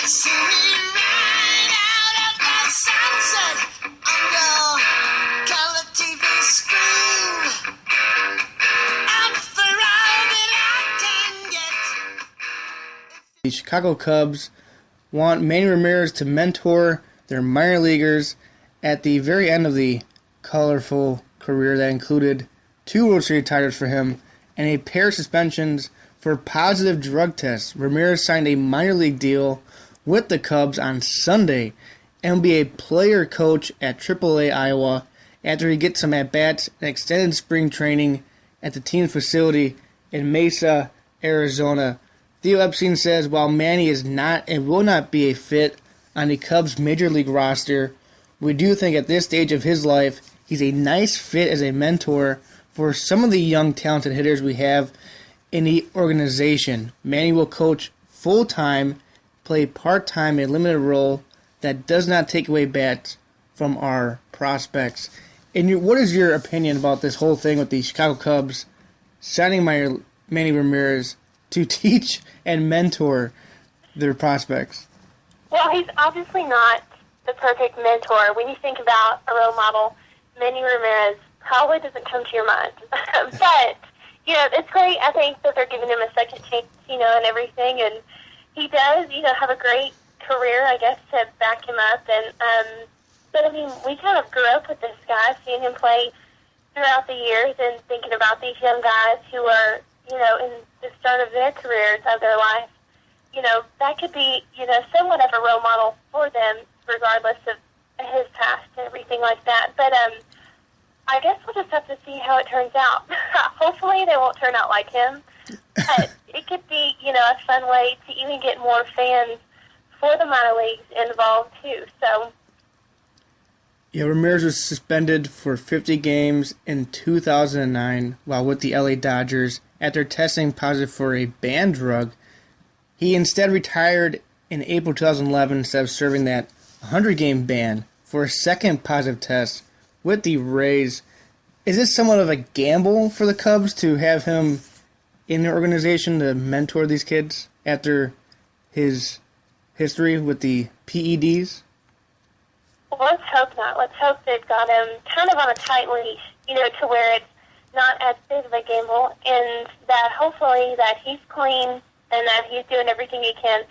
See me right out of the sunset on your color TV screen. Out for all that I can get. The Chicago Cubs want Manny Ramirez to mentor their minor leaguers at the very end of the colorful career that included 2 World Series titles for him and a pair of suspensions for positive drug tests. Ramirez signed a minor league deal with the Cubs on Sunday and will be a player coach at AAA Iowa after he gets some at-bats and extended spring training at the team's facility in Mesa, Arizona. Theo Epstein says while Manny is not and will not be a fit on the Cubs' major league roster, we do think at this stage of his life he's a nice fit as a mentor for some of the young talented hitters we have in the organization. Manny will coach full-time, play part-time, a limited role that does not take away bats from our prospects. And what is your opinion about this whole thing with the Chicago Cubs signing Manny Ramirez to teach and mentor their prospects? Well, he's obviously not the perfect mentor. When you think about a role model, Manny Ramirez probably doesn't come to your mind. But, it's great. I think that they're giving him a second chance, and everything. And he does, have a great career, I guess, to back him up. And but, I mean, we kind of grew up with this guy, seeing him play throughout the years and thinking about these young guys who are, in the start of their careers, of their life. That could be, somewhat of a role model for them, regardless of his past and everything like that. But I guess we'll just have to see how it turns out. Hopefully they won't turn out like him. But it could be, a fun way to even get more fans for the minor leagues involved, too. So, yeah, Ramirez was suspended for 50 games in 2009 while with the LA Dodgers after testing positive for a banned drug. He instead retired in April 2011 instead of serving that 100-game ban for a second positive test with the Rays. Is this somewhat of a gamble for the Cubs to have him in their organization to mentor these kids after his history with the PEDs? Well, let's hope not. Let's hope they've got him kind of on a tight leash, to where it's not as big of a gamble, and that hopefully that he's clean and that he's doing everything he can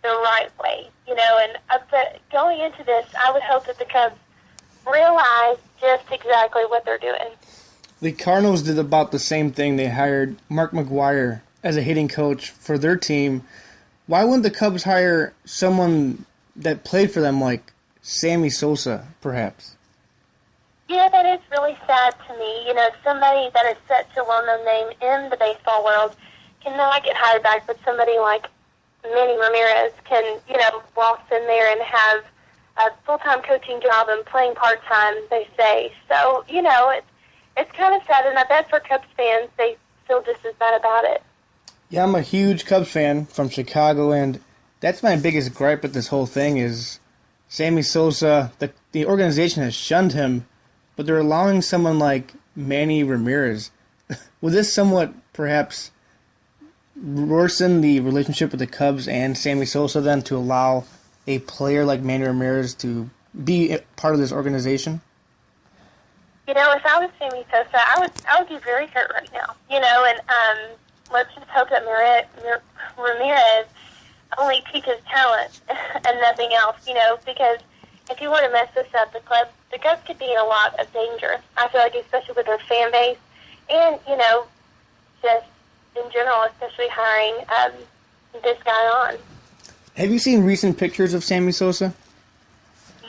the right way, and but going into this, I would hope that the Cubs realize just exactly what they're doing. The Cardinals did about the same thing. They hired Mark McGwire as a hitting coach for their team. Why wouldn't the Cubs hire someone that played for them like Sammy Sosa, perhaps? That is really sad to me. Somebody that is such a well-known name in the baseball world cannot get hired back, but somebody like Manny Ramirez can, waltz in there and have a full-time coaching job and playing part-time, they say. So, it's kind of sad, and I bet for Cubs fans, they feel just as bad about it. Yeah, I'm a huge Cubs fan from Chicago, and that's my biggest gripe with this whole thing is Sammy Sosa, the organization has shunned him, but they're allowing someone like Manny Ramirez. Will this somewhat perhaps worsen the relationship with the Cubs and Sammy Sosa then to allow a player like Manny Ramirez to be part of this organization? If I was Sammy Sosa, I would be very hurt right now. And let's just hope that Ramirez only teaches talent and nothing else. Because if you were to mess this up, the Cubs could be in a lot of danger. I feel like, especially with their fan base, and just in general, especially hiring this guy on. Have you seen recent pictures of Sammy Sosa?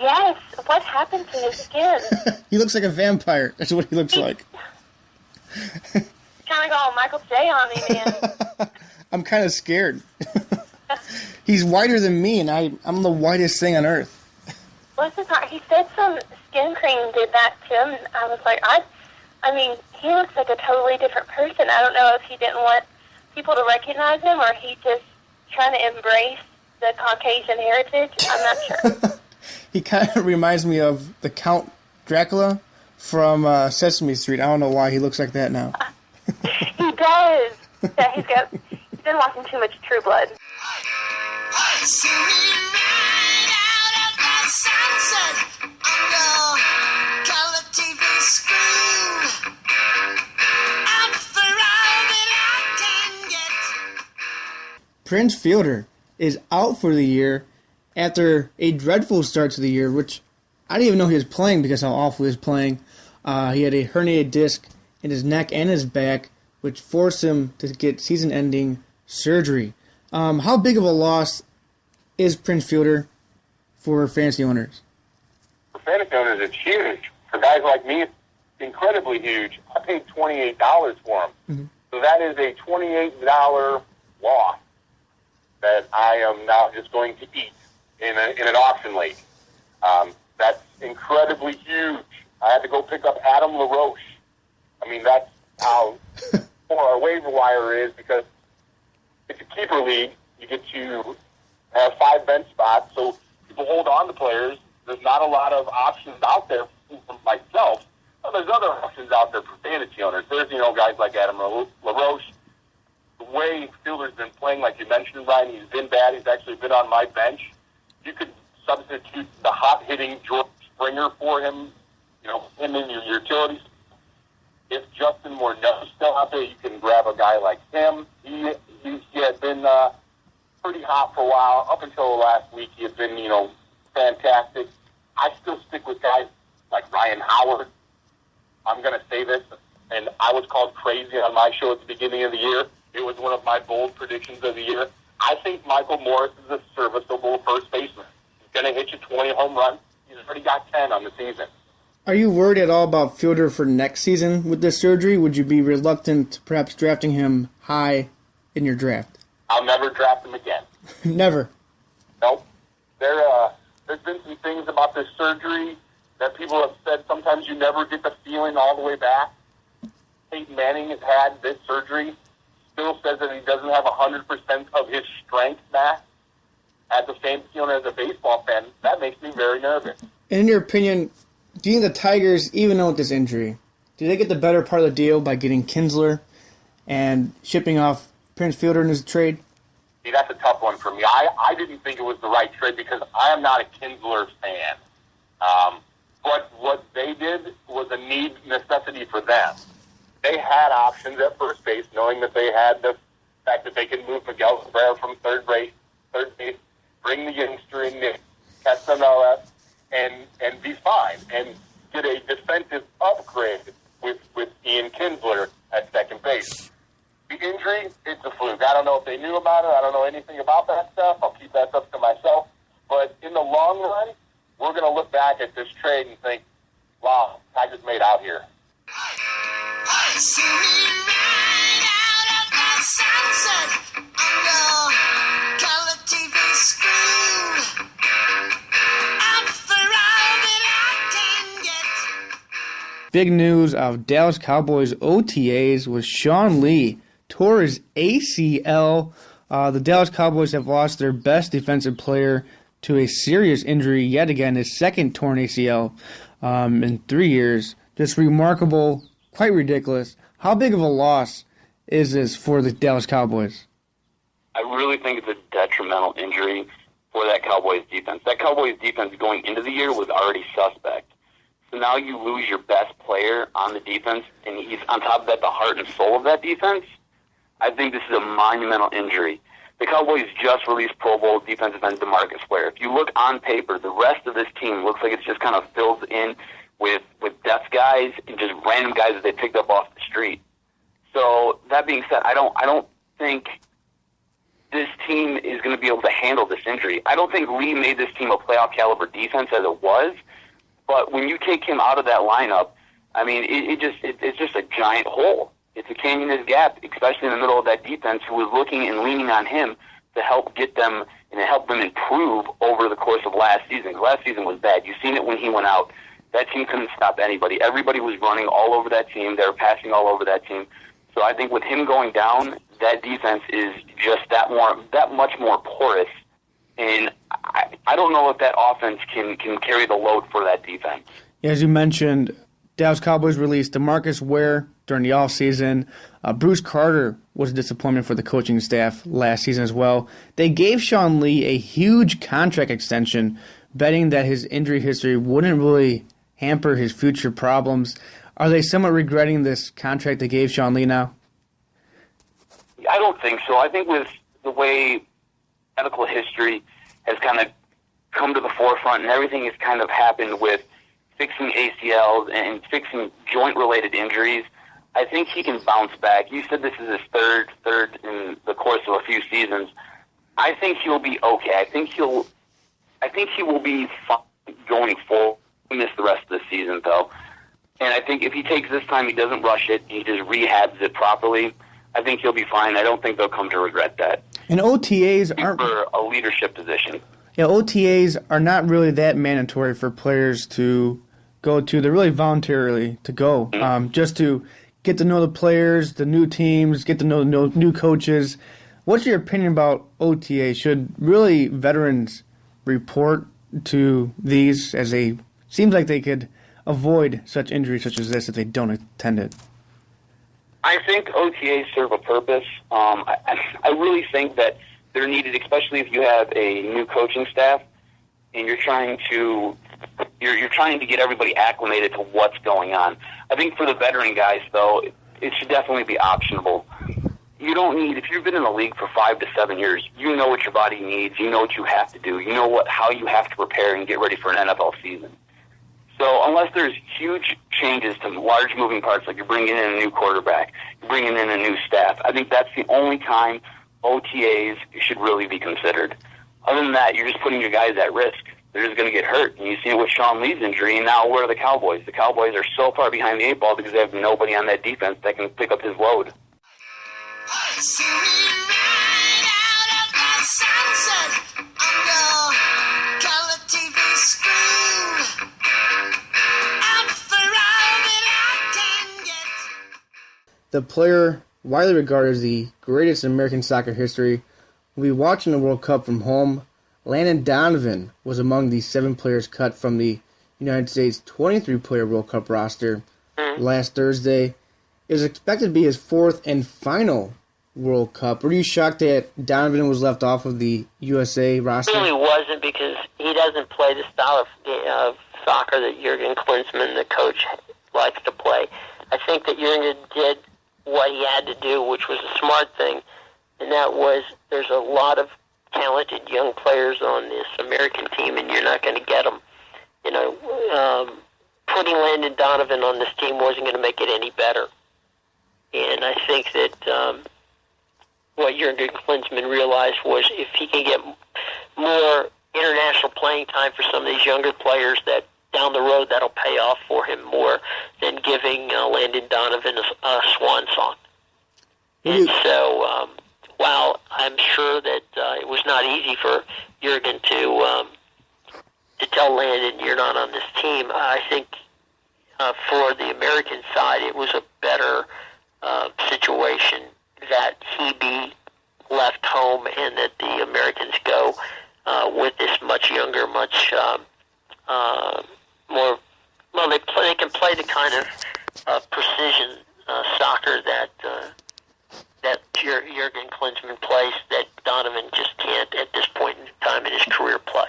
Yes. What happened to his skin? He looks like a vampire. That's what he looks like. Kind of got Michael J. on me, man. I'm kind of scared. He's whiter than me, and I'm the whitest thing on earth. Bless his heart. He said some skin cream did that to him, and I was like, I mean, he looks like a totally different person. I don't know if he didn't want people to recognize him or he just trying to embrace the Caucasian heritage. I'm not sure. He kind of reminds me of the Count Dracula from Sesame Street. I don't know why he looks like that now. He does. Yeah, he's been watching too much True Blood. I see Prince Fielder is out for the year after a dreadful start to the year, which I didn't even know he was playing because how awful he was playing. He had a herniated disc in his neck and his back, which forced him to get season-ending surgery. How big of a loss is Prince Fielder for fantasy owners? For fantasy owners, it's huge. For guys like me, it's incredibly huge. I paid $28 for him. Mm-hmm. So that is a $28 loss that I am now just going to eat in an auction league. That's incredibly huge. I had to go pick up Adam LaRoche. I mean, that's how poor our waiver wire is, because it's a keeper league. You get to have 5 bench spots, so people hold on to players. There's not a lot of options out there for myself. Well, there's other options out there for fantasy owners. There's, guys like Adam LaRoche. The way Fielder's been playing, like you mentioned, Ryan, he's been bad. He's actually been on my bench. You could substitute the hot-hitting George Springer for him, him in your utilities. If Justin Morneau's still out there, you can grab a guy like him. He had been pretty hot for a while. Up until last week, he had been, fantastic. I still stick with guys like Ryan Howard. I'm going to say this, and I was called crazy on my show at the beginning of the year. It was one of my bold predictions of the year. I think Michael Morris is a serviceable first baseman. He's going to hit you 20 home runs. He's already got 10 on the season. Are you worried at all about Fielder for next season with this surgery? Would you be reluctant to perhaps drafting him high in your draft? I'll never draft him again. Never? Nope. There's been some things about this surgery that people have said sometimes you never get the feeling all the way back. Peyton Manning has had this surgery, still says that he doesn't have 100% of his strength back. As a fantasy owner, as a baseball fan, that makes me very nervous. In your opinion, do you think the Tigers, even though with this injury, do they get the better part of the deal by getting Kinsler and shipping off Prince Fielder in his trade? See, that's a tough one for me. I didn't think it was the right trade because I am not a Kinsler fan. But what they did was a necessity for them. They had options at first base, knowing that they had the fact that they could move Miguel Cabrera from third base, bring the youngster in Nick Castanella, and be fine, and get a defensive upgrade with Ian Kinsler at second base. The injury, it's a fluke. I don't know if they knew about it. I don't know anything about that stuff. I'll keep that up to myself. But in the long run, we're going to look back at this trade and think, wow, Tigers made out here. See me right out of the sunset on your color TV screen. I'm for all that I can get. Big news of Dallas Cowboys OTAs was Sean Lee tore his ACL. The Dallas Cowboys have lost their best defensive player to a serious injury yet again, his second torn ACL in 3 years. Just remarkable, quite ridiculous. How big of a loss is this for the Dallas Cowboys? I really think it's a detrimental injury for that Cowboys defense. That Cowboys defense going into the year was already suspect. So now you lose your best player on the defense, and he's on top of that the heart and soul of that defense. I think this is a monumental injury. The Cowboys just released Pro Bowl defensive end DeMarcus Ware. If you look on paper, the rest of this team looks like it's just kind of filled in with depth guys and just random guys that they picked up off the street. So that being said, I don't think this team is going to be able to handle this injury. I don't think Lee made this team a playoff caliber defense as it was, but when you take him out of that lineup, I mean, it's just a giant hole. It's a Canyon's gap, especially in the middle of that defense, who was looking and leaning on him to help get them and to help them improve over the course of last season. Last season was bad. You've seen it when he went out. That team couldn't stop anybody. Everybody was running all over that team. They were passing all over that team. So I think with him going down, that defense is just that much more porous. And I don't know if that offense can carry the load for that defense. As you mentioned, Dallas Cowboys released DeMarcus Ware during the offseason. Bruce Carter was a disappointment for the coaching staff last season as well. They gave Sean Lee a huge contract extension, betting that his injury history wouldn't really hamper his future problems. Are they somewhat regretting this contract they gave Sean Lee now? I don't think so. I think with the way medical history has kind of come to the forefront, and everything has kind of happened with fixing ACLs and fixing joint-related injuries. I think he can bounce back. You said this is his third in the course of a few seasons. I think he'll be okay. I think he will be fine going forward. He'll miss the rest of the season, though. And I think if he takes this time, he doesn't rush it, he just rehabs it properly, I think he'll be fine. I don't think they'll come to regret that. And OTAs aren't for a leadership position. Yeah, OTAs are not really that mandatory for players to go to. They're really voluntarily to go, just to get to know the players, the new teams, get to know the new coaches. What's your opinion about OTA? Should really veterans report to these, as they seems like they could avoid such injuries such as this if they don't attend it? I think OTAs serve a purpose. I really think that they're needed, especially if you have a new coaching staff and you're trying to get everybody acclimated to what's going on. I think for the veteran guys, though, it should definitely be optionable. You don't need, if you've been in the league for 5 to 7 years, you know what your body needs, you know what you have to do, you know how you have to prepare and get ready for an NFL season. So unless there's huge changes to large moving parts, like you're bringing in a new quarterback, you're bringing in a new staff, I think that's the only time OTAs should really be considered. Other than that, you're just putting your guys at risk. They're just going to get hurt. And you see it with Sean Lee's injury, and now where are the Cowboys? The Cowboys are so far behind the 8 ball because they have nobody on that defense that can pick up his load. So we ride out of the sunset under color TV screen. Out for all that I can get. The player widely regarded as the greatest in American soccer history will be watching the World Cup from home. Landon Donovan was among the 7 players cut from the United States 23-player World Cup roster last Thursday. It was expected to be his 4th and final World Cup. Were you shocked that Donovan was left off of the USA roster? Really wasn't, because he doesn't play the style of soccer that Jurgen Klinsmann, the coach, likes to play. I think that Jurgen did what he had to do, which was a smart thing, and that was there's a lot of talented young players on this American team, and you're not going to get them. You know, putting Landon Donovan on this team wasn't going to make it any better. And I think that what Jurgen Klinsmann realized was if he can get more international playing time for some of these younger players, that down the road that'll pay off for him more than giving Landon Donovan a swan song. And so, while I'm sure that it was not easy for Jurgen to tell Landon, you're not on this team, I think for the American side it was a better situation that he be left home and that the Americans go with this much younger, much more. Well, they can play the kind of precision soccer that Jurgen Klinsmann plays that Donovan just can't at this point in time in his career play.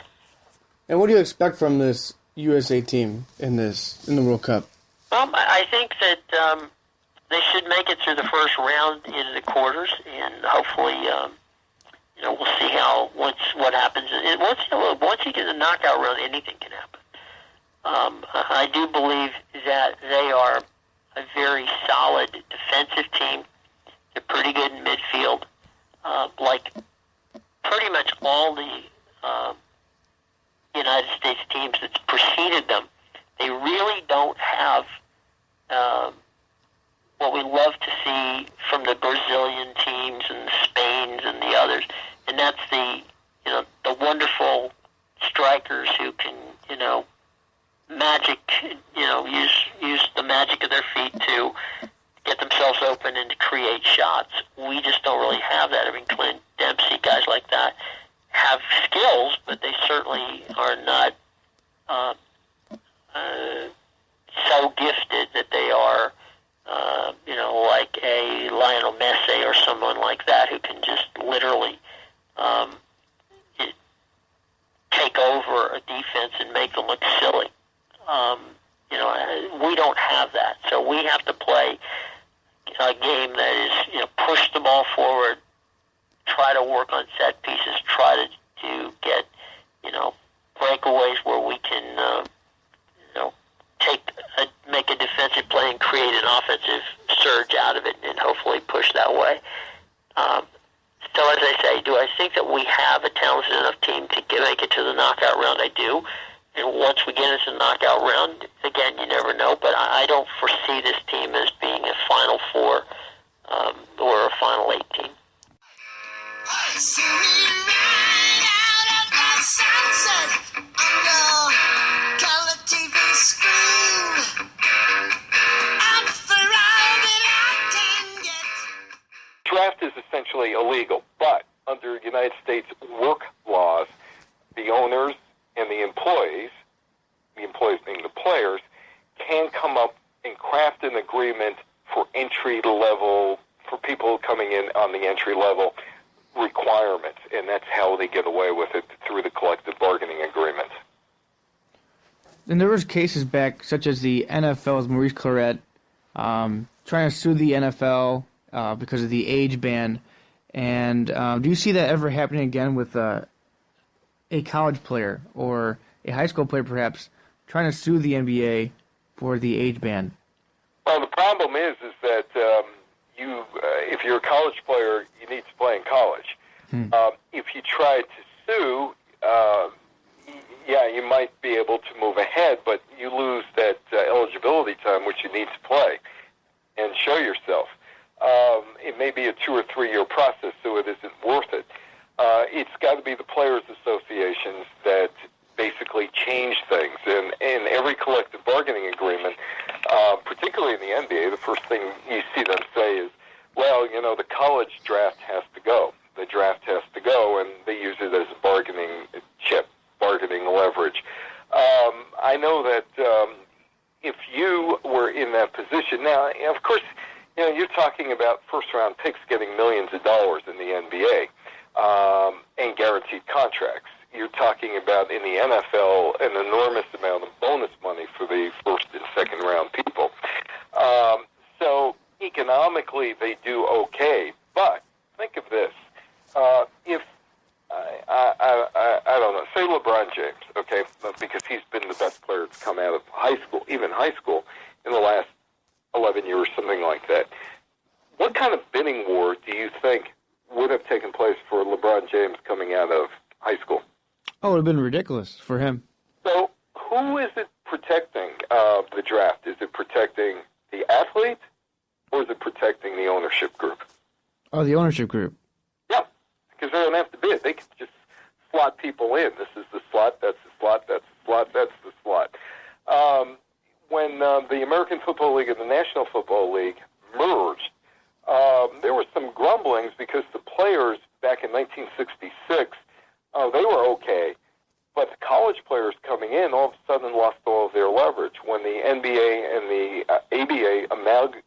And what do you expect from this USA team in the World Cup? I think that they should make it through the first round into the quarters, and hopefully, we'll see what happens. And once you get the knockout round, anything can happen. I do believe that they are a very solid defensive team. They're pretty good in midfield. Like pretty much all the United States teams that's preceded them, they really don't have what we love to see from the Brazilian teams and the Spains and the others, and that's the wonderful strikers who can magic use the magic of their feet to get themselves open and to create shots. We just don't really have that. I mean, Clint Dempsey, guys like that, have skills, but they certainly are not so gifted that they are, like a Lionel Messi or someone like that who can just literally take over a defense and make them look silly. We don't have that, so we have to play a game that is, push the ball forward, try to work on set pieces, try to we have a talented enough team to make it to the knockout round. I do. And once we get into the knockout round, again, you never know, but I don't foresee this team as being a Final Four or a Final Eight team. See me right out of the sunset under color TV screen. I'm for all that I can get. Draft is essentially illegal, but under United States work laws, the owners and the employees being the players, can come up and craft an agreement for entry level, for people coming in on the entry level requirements, and that's how they get away with it, through the collective bargaining agreement. And there was cases back, such as the NFL's Maurice Clarett trying to sue the NFL because of the age ban. And do you see that ever happening again with a college player or a high school player, perhaps, trying to sue the NBA for the age ban? Well, the problem is that if you're a college player, you need to play in college. If you try to sue, you might be able to move ahead, but you lose that eligibility time, which you need to play and show yourself. It may be a 2 or 3 year process, so it isn't worth it. It's got to be the players' associations that basically change things. And in every collective bargaining agreement, particularly in the NBA, the first thing you see them say is, well, the college draft has to go. The draft has to go, and they use it as a bargaining chip, bargaining leverage. I know that if you were in that position, now, of course, you're talking about first-round picks getting millions of dollars in the NBA and guaranteed contracts. You're talking about, in the NFL, an enormous amount of bonus money for the first and second-round people. So economically, they do okay. But think of this. If, I don't know, say LeBron James, okay, because he's been the best player to come out of high school, even high school, in the last 11 years, something like that. What kind of bidding war do you think would have taken place for LeBron James coming out of high school? Oh, it would have been ridiculous for him. So who is it protecting the draft? Is it protecting the athlete, or is it protecting the ownership group? Oh, the ownership group. Yeah, because they don't have to bid. They can just slot people in. This is the slot, that's the slot, that's the slot, that's the slot. When the American Football League and the National Football League merged, there were some grumblings because the players back in 1966, they were okay, but the college players coming in all of a sudden lost all of their leverage. When the NBA and the ABA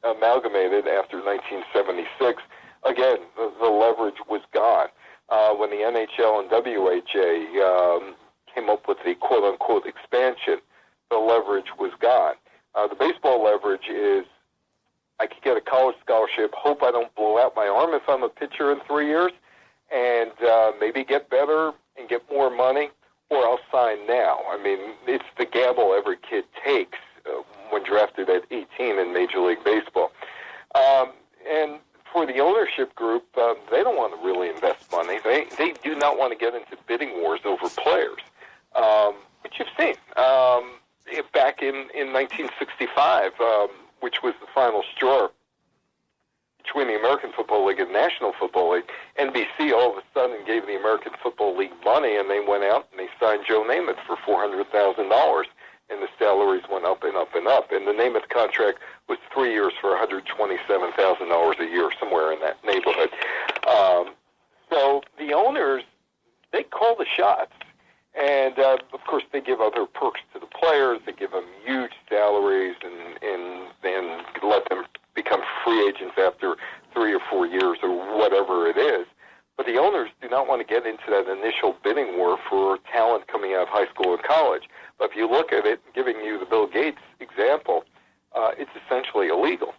amalgamated after 1976, again, the leverage was gone. When the NHL and WHA came up with the quote-unquote expansion, the leverage was gone. The baseball leverage is, I could get a college scholarship, hope I don't blow out my arm if I'm a pitcher in 3 years, and maybe get better and get more money, or I'll sign now. I mean, it's the gamble every kid takes when drafted at 18 in Major League Baseball. And for the ownership group, they don't want to really invest money. They do not want to get into bidding wars over players, which you've seen. Back in 1965, which was the final straw between the American Football League and National Football League, NBC all of a sudden gave the American Football League money, and they went out and they signed Joe Namath for $400,000, and the salaries went up and up and up. And the Namath contract was 3 years for $127,000 a year, somewhere in that neighborhood. So the owners, they call the shots. And, of course, they give other perks to the players. They give them huge salaries and let them become free agents after 3 or 4 years or whatever it is. But the owners do not want to get into that initial bidding war for talent coming out of high school and college. But if you look at it, giving you the Bill Gates example, it's essentially illegal.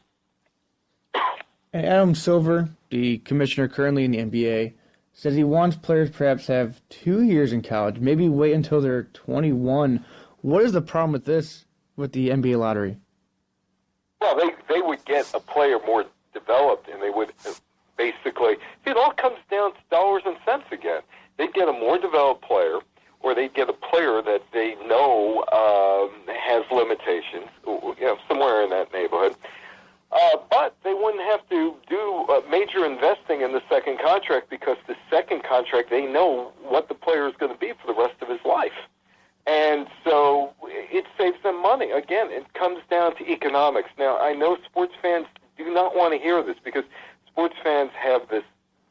And Adam Silver, the commissioner currently in the NBA, says he wants players perhaps have 2 years in college, maybe wait until they're 21. What is the problem with this, with the NBA lottery? Well, they would get a player more developed, and they would basically, it all comes down to dollars and cents again. they'd get a more developed player, or they'd get a player that they know has limitations, somewhere in that neighborhood. But they wouldn't have to do major investing in the second contract, because the second contract, they know what the player is going to be for the rest of his life. And so it saves them money. Again, it comes down to economics. Now, I know sports fans do not want to hear this, because sports fans have this,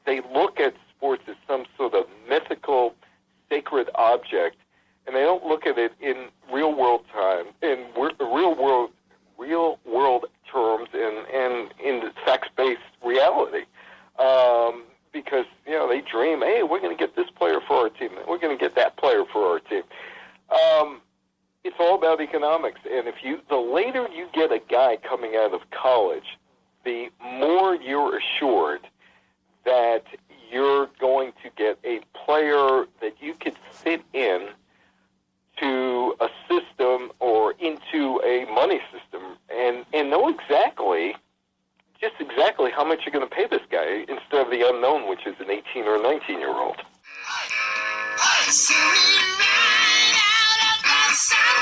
they look at sports as some sort of mythical, sacred object, and they don't look at it in real-world time, in real-world terms, and in fact-based reality. Because, they dream, hey, we're going to get this player for our team, we're going to get that player for our team. It's all about economics, and the later you get a guy coming out of college, the more you're assured that you're going to get a player that you could fit in to a system or into a money system and know exactly how much you're going to pay this guy, instead of the unknown, which is an 18 or 19-year-old. See me right out of the sun.